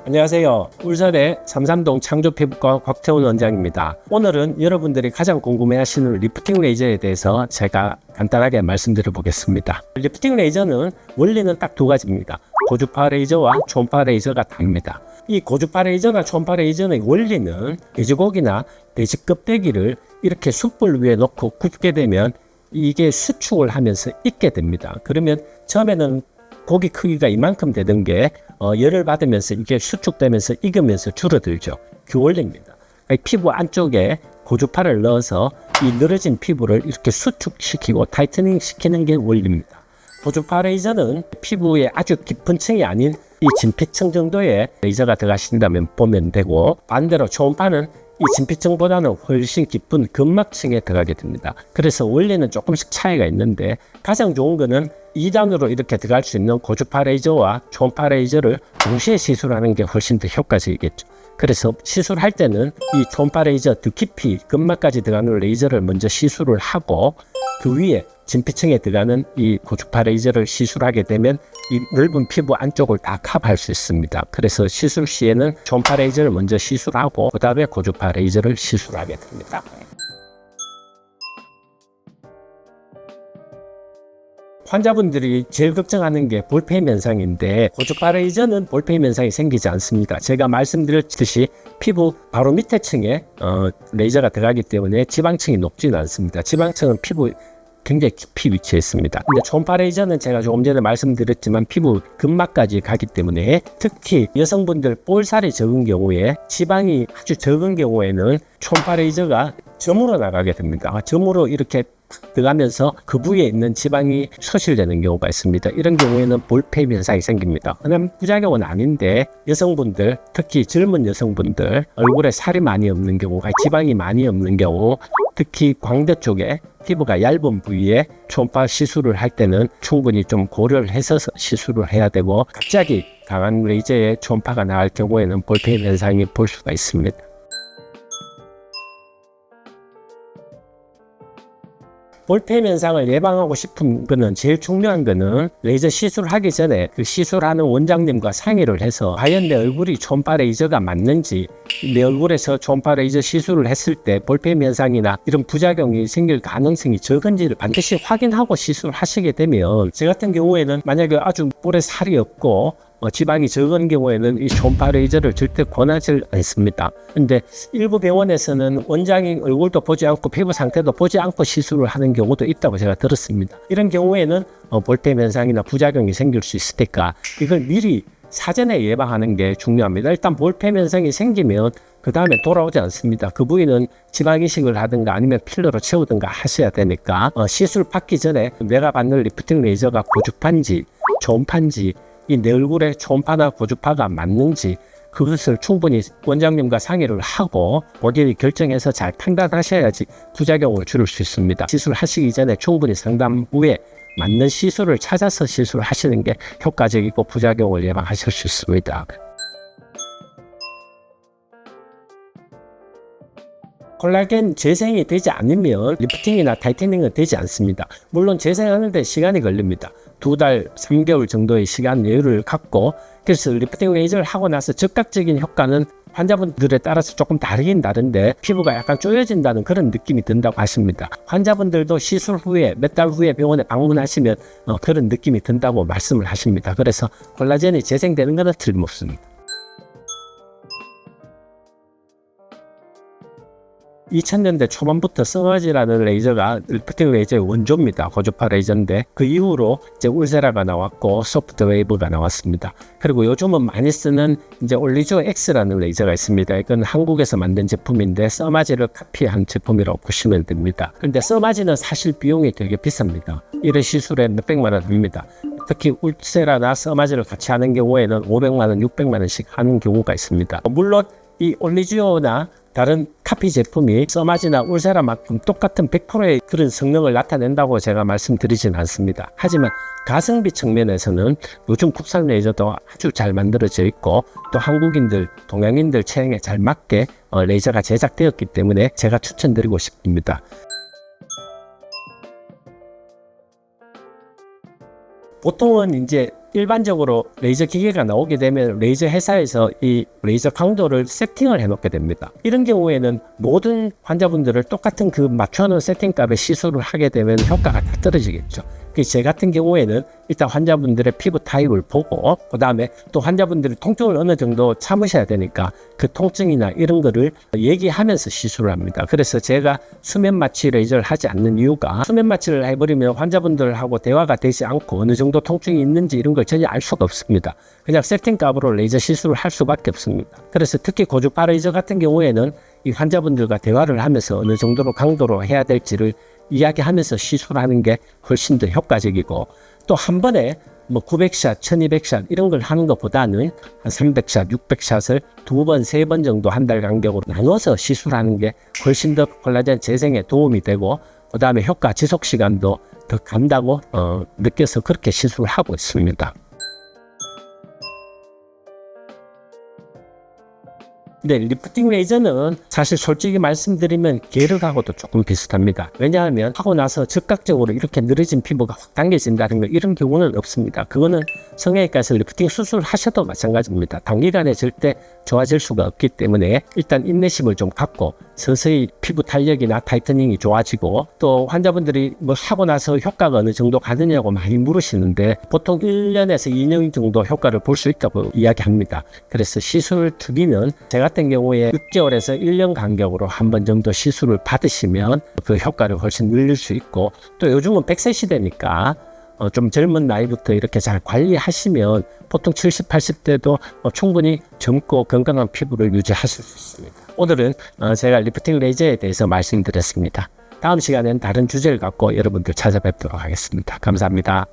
안녕하세요. 울산의 삼산동 창조피부과 곽태훈 원장입니다. 오늘은 여러분들이 가장 궁금해하시는 리프팅 레이저에 대해서 제가 간단하게 말씀드려 보겠습니다. 리프팅 레이저는 원리는 딱 두 가지입니다. 고주파 레이저와 초음파 레이저가 다릅니다. 이 고주파 레이저나 초음파 레이저의 원리는 돼지고기나 돼지 껍데기를 이렇게 숯불 위에 놓고 굽게 되면 이게 수축을 하면서 익게 됩니다. 그러면 처음에는 고기 크기가 이만큼 되던 게 열을 받으면서 이게 수축되면서 익으면서 줄어들죠. 그 원리입니다. 피부 안쪽에 고주파를 넣어서 이 늘어진 피부를 이렇게 수축시키고 타이트닝 시키는 게 원리입니다. 고주파 레이저는 피부의 아주 깊은 층이 아닌 이 진피층 정도의 레이저가 들어가신다면 보면 되고, 반대로 초음파는 이 진피층보다는 훨씬 깊은 근막층에 들어가게 됩니다. 그래서 원리는 조금씩 차이가 있는데, 가장 좋은 거는 2단으로 이렇게 들어갈 수 있는 고주파 레이저와 초음파 레이저를 동시에 시술하는 게 훨씬 더 효과적이겠죠. 그래서 시술할 때는 이 초음파 레이저 더 깊이 근막까지 들어가는 레이저를 먼저 시술을 하고, 그 위에 진피층에 들어가는 이 고주파 레이저를 시술하게 되면 이 넓은 피부 안쪽을 다 커버할 수 있습니다. 그래서 시술 시에는 초음파 레이저를 먼저 시술하고 그 다음에 고주파 레이저를 시술하게 됩니다. 환자분들이 제일 걱정하는 게 볼페임 현상인데, 고주파 레이저는 볼페임 현상이 생기지 않습니다. 제가 말씀드렸듯이 피부 바로 밑에 층에 레이저가 들어가기 때문에 지방층이 높지는 않습니다. 지방층은 피부 굉장히 깊이 위치해 있습니다. 근데 초음파 레이저는 제가 조금 전에 말씀드렸지만 피부 근막까지 가기 때문에, 특히 여성분들 볼살이 적은 경우에, 지방이 아주 적은 경우에는 초음파 레이저가 점으로 나가게 됩니다. 점으로 이렇게 들어가면서 그 부위에 있는 지방이 소실되는 경우가 있습니다. 이런 경우에는 볼페임 현상이 생깁니다. 그냥 부작용은 아닌데, 여성분들, 특히 젊은 여성분들 얼굴에 살이 많이 없는 경우가, 지방이 많이 없는 경우, 특히 광대 쪽에 피부가 얇은 부위에 초음파 시술을 할 때는 충분히 좀 고려를 해서 시술을 해야 되고, 갑자기 강한 레이저에 초음파가 나갈 경우에는 볼페임 현상이 볼 수가 있습니다. 볼페임 현상을 예방하고 싶은 거는, 제일 중요한 거는 레이저 시술하기 전에 그 시술하는 원장님과 상의를 해서 과연 내 얼굴이 초음파 레이저가 맞는지, 내 얼굴에서 초음파 레이저 시술을 했을 때 볼페임 현상이나 이런 부작용이 생길 가능성이 적은지를 반드시 확인하고 시술하시게 되면, 저 같은 경우에는 만약에 아주 볼에 살이 없고 지방이 적은 경우에는 이 초음파 레이저를 절대 권하지 않습니다. 근데 일부 병원에서는 원장이 얼굴도 보지 않고 피부 상태도 보지 않고 시술을 하는 경우도 있다고 제가 들었습니다. 이런 경우에는 볼페임 현상이나 부작용이 생길 수 있으니까 이걸 미리 사전에 예방하는 게 중요합니다. 일단 볼페임 현상이 생기면 그 다음에 돌아오지 않습니다. 그 부위는 지방 이식을 하든가 아니면 필러로 채우든가 하셔야 되니까, 시술 받기 전에 내가 받는 리프팅 레이저가 고주파인지 초음파인지, 이 내 얼굴에 초음파나 고주파가 맞는지, 그것을 충분히 원장님과 상의를 하고 본인이 결정해서 잘 판단하셔야지 부작용을 줄일 수 있습니다. 시술하시기 전에 충분히 상담 후에 맞는 시술을 찾아서 시술하시는 게 효과적이고 부작용을 예방하실 수 있습니다. 콜라겐 재생이 되지 않으면 리프팅이나 타이트닝은 되지 않습니다. 물론 재생하는데 시간이 걸립니다. 2달, 3개월 정도의 시간 여유를 갖고, 그래서 리프팅 레이저를 하고 나서 즉각적인 효과는 환자분들에 따라서 조금 다르긴 다른데, 피부가 약간 쪼여진다는 그런 느낌이 든다고 하십니다. 환자분들도 시술 후에 몇 달 후에 병원에 방문하시면 그런 느낌이 든다고 말씀을 하십니다. 그래서 콜라겐이 재생되는 것은 틀림없습니다. 2000년대 초반부터 서머지라는 레이저가 리프팅 레이저의 원조입니다. 고주파 레이저인데, 그 이후로 이제 울세라가 나왔고 소프트 웨이브가 나왔습니다. 그리고 요즘은 많이 쓰는 이제 올리조 X라는 레이저가 있습니다. 이건 한국에서 만든 제품인데 서마지를 카피한 제품이라고 보시면 됩니다. 그런데 서마지는 사실 비용이 되게 비쌉니다. 이런 시술에 몇백만 원 듭니다. 특히 울세라나 서마지를 같이 하는 경우에는 500만 원, 600만 원씩 하는 경우가 있습니다. 물론 이 올리지오나 다른 카피 제품이 서마지나 울세라만큼 똑같은 100%의 그런 성능을 나타낸다고 제가 말씀드리진 않습니다. 하지만 가성비 측면에서는 요즘 국산 레이저도 아주 잘 만들어져 있고, 또 한국인들, 동양인들 체형에 잘 맞게 레이저가 제작되었기 때문에 제가 추천드리고 싶습니다. 보통은 이제 일반적으로 레이저 기계가 나오게 되면 레이저 회사에서 이 레이저 강도를 세팅을 해놓게 됩니다. 이런 경우에는 모든 환자분들을 똑같은 그 맞춰놓은 세팅값에 시술을 하게 되면 효과가 다 떨어지겠죠. 제 같은 경우에는 일단 환자분들의 피부 타입을 보고 그 다음에 또 환자분들이 통증을 어느 정도 참으셔야 되니까 그 통증이나 이런 거를 얘기하면서 시술을 합니다. 그래서 제가 수면 마취 레이저를 하지 않는 이유가 수면 마취를 해버리면 환자분들하고 대화가 되지 않고 어느 정도 통증이 있는지 이런 걸 전혀 알 수가 없습니다. 그냥 세팅값으로 레이저 시술을 할 수밖에 없습니다. 그래서 특히 고주파 레이저 같은 경우에는 이 환자분들과 대화를 하면서 어느 정도로 강도로 해야 될지를 이야기하면서 시술하는 게 훨씬 더 효과적이고 또 한 번에 900샷, 1200샷 이런 걸 하는 것보다는 한 300샷, 600샷을 2번, 3번 정도 한 달 간격으로 나눠서 시술하는 게 훨씬 더 콜라겐 재생에 도움이 되고 그 다음에 효과 지속 시간도 더 간다고 느껴서 그렇게 시술을 하고 있습니다. 네, 리프팅 레이저는 사실 솔직히 말씀드리면 계륵하고도 조금 비슷합니다. 왜냐하면 하고 나서 즉각적으로 이렇게 늘어진 피부가 확 당겨진다는 거 이런 경우는 없습니다. 그거는 성형외과에서 리프팅 수술을 하셔도 마찬가지입니다. 단기간에 절대 좋아질 수가 없기 때문에 일단 인내심을 좀 갖고 서서히 피부 탄력이나 타이트닝이 좋아지고 또 환자분들이 하고 나서 효과가 어느 정도 가느냐고 많이 물으시는데 보통 1년에서 2년 정도 효과를 볼 수 있다고 이야기합니다. 그래서 시술 투기는 제 같은 경우에 6개월에서 1년 간격으로 한 번 정도 시술을 받으시면 그 효과를 훨씬 늘릴 수 있고 또 요즘은 100세 시대니까 좀 젊은 나이부터 이렇게 잘 관리하시면 보통 70, 80대도 충분히 젊고 건강한 피부를 유지하실 수 있습니다. 오늘은 제가 리프팅 레이저에 대해서 말씀드렸습니다. 다음 시간엔 다른 주제를 갖고 여러분들 찾아뵙도록 하겠습니다. 감사합니다.